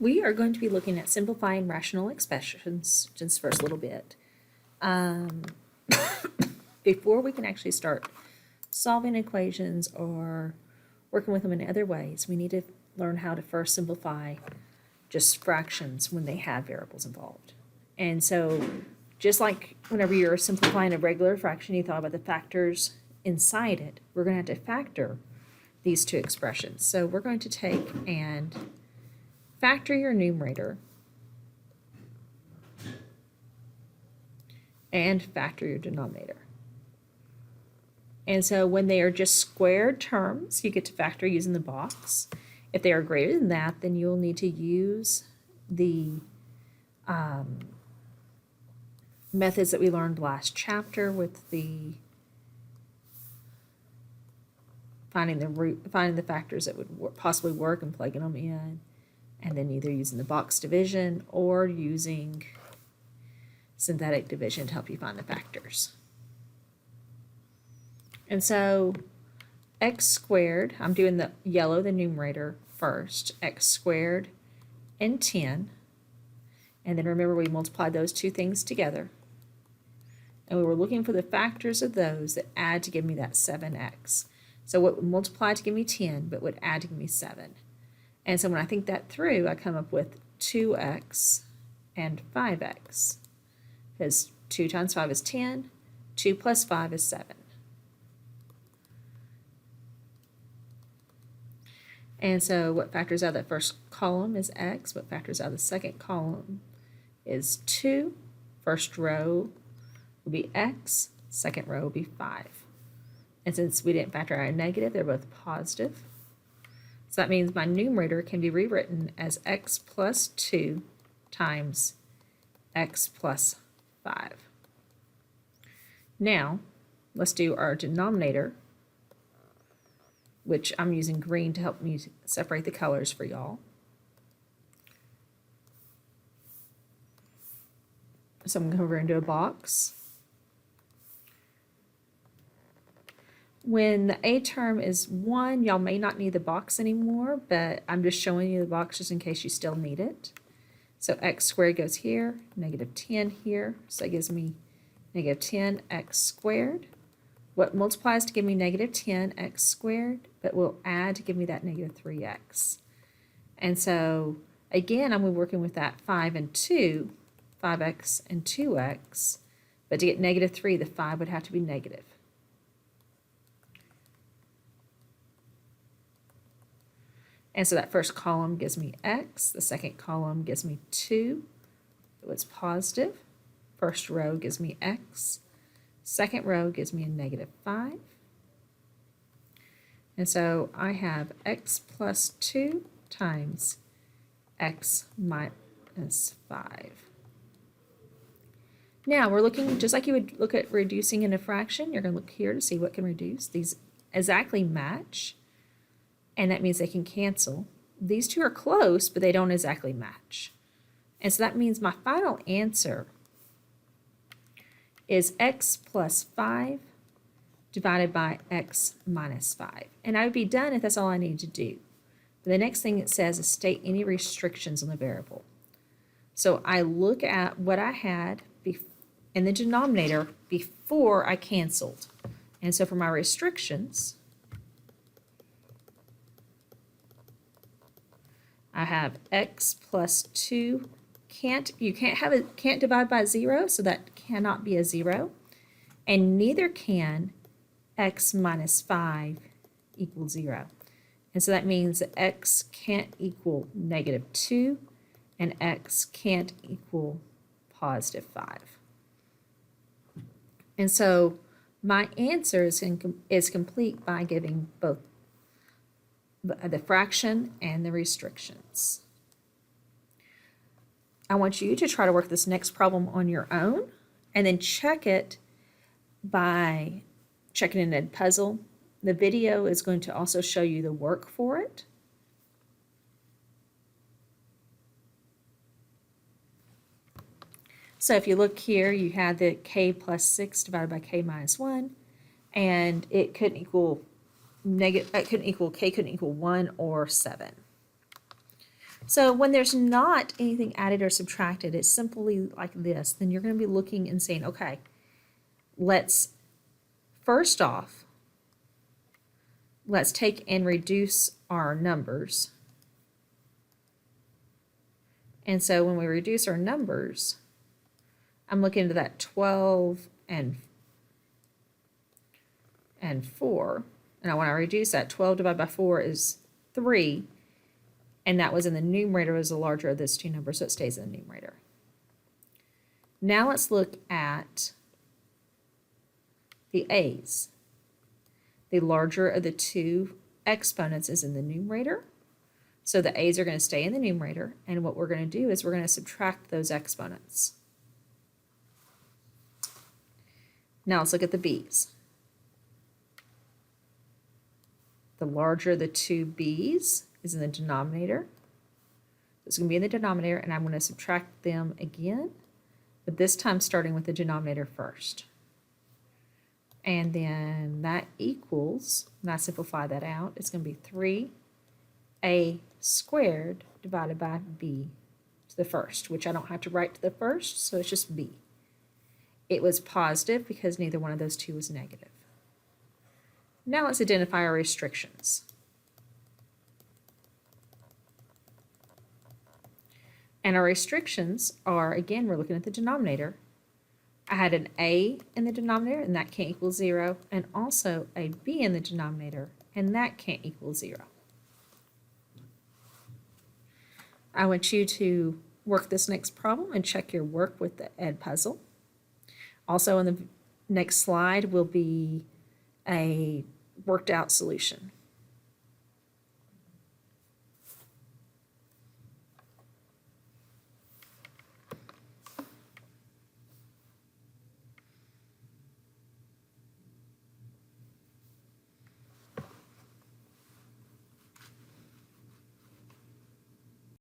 we are going to be looking at simplifying rational expressions just for a little bit. Before we can actually start solving equations or working with them in other ways, we need to learn how to first simplify just fractions when they have variables involved. And so just like whenever you're simplifying a regular fraction, you thought about the factors inside it, we're going to have to factor these two expressions. So we're going to take and factor your numerator and factor your denominator. And so when they are just squared terms, you get to factor using the box. If they are greater than that, then you'll need to use the methods that we learned last chapter with the finding the factors that would possibly work and plugging them in, and then either using the box division or using synthetic division to help you find the factors. And so x squared, I'm doing the yellow, the numerator first, x squared and 10. And then remember we multiplied those two things together. And we were looking for the factors of those that add to give me that 7x. So what would multiply to give me 10, but would add to give me 7. And so when I think that through, I come up with 2x and 5x. Because 2 times 5 is 10, 2 plus 5 is 7. And so what factors out of that first column is x. What factors out of the second column is 2. First row will be x. Second row will be 5. And since we didn't factor out a negative, they're both positive. So that means my numerator can be rewritten as x plus 2 times x plus 5. Now, let's do our denominator, which I'm using green to help me separate the colors for y'all. So I'm going to come over into a box. When the a term is 1, y'all may not need the box anymore, but I'm just showing you the box just in case you still need it. So x squared goes here, negative 10 here, so that gives me negative 10x squared. What multiplies to give me negative 10x squared, but will add to give me that negative 3x. And so, again, I'm working with that 5 and 2, 5x and 2x, but to get negative 3, the 5 would have to be negative. And so that first column gives me x, the second column gives me 2, it was positive. First row gives me x, second row gives me a negative 5. And so I have x plus 2 times x minus 5. Now we're looking, just like you would look at reducing in a fraction, you're going to look here to see what can reduce. These exactly match, and that means they can cancel. These two are close, but they don't exactly match. And so that means my final answer is x plus 5 divided by x minus 5. And I would be done if that's all I need to do. But the next thing it says is state any restrictions on the variable. So I look at what I had in the denominator before I canceled. And so for my restrictions, I have x plus 2. Can't divide by 0, so that cannot be a 0. And neither can x minus 5 equal 0. And so that means that x can't equal negative 2 and x can't equal positive 5. And so my answer is complete by giving both the fraction and the restrictions. I want you to try to work this next problem on your own and then check it by checking in Edpuzzle. The video is going to also show you the work for it. So if you look here, you had the k plus 6 divided by k minus 1, and it couldn't equal k couldn't equal 1 or 7. So when there's not anything added or subtracted, it's simply like this, then you're going to be looking and saying, okay, let's first off, let's take and reduce our numbers. And so when we reduce our numbers, I'm looking into that 12 and 4. And I want to reduce that. 12 divided by 4 is 3. And that was in the numerator, was the larger of those two numbers, so it stays in the numerator. Now let's look at the a's. The larger of the two exponents is in the numerator. So the a's are going to stay in the numerator. And what we're going to do is we're going to subtract those exponents. Now let's look at the b's. The larger of the two b's is in the denominator. It's going to be in the denominator, and I'm going to subtract them again, but this time starting with the denominator first. And then that equals, and I simplify that out, it's going to be 3a squared divided by b to the first, which I don't have to write to the first, so it's just b. It was positive because neither one of those two was negative. Now let's identify our restrictions. And our restrictions are, again, we're looking at the denominator. I had an a in the denominator, and that can't equal 0, and also a b in the denominator, and that can't equal 0. I want you to work this next problem and check your work with the Edpuzzle. Also in the next slide will be a worked out solution.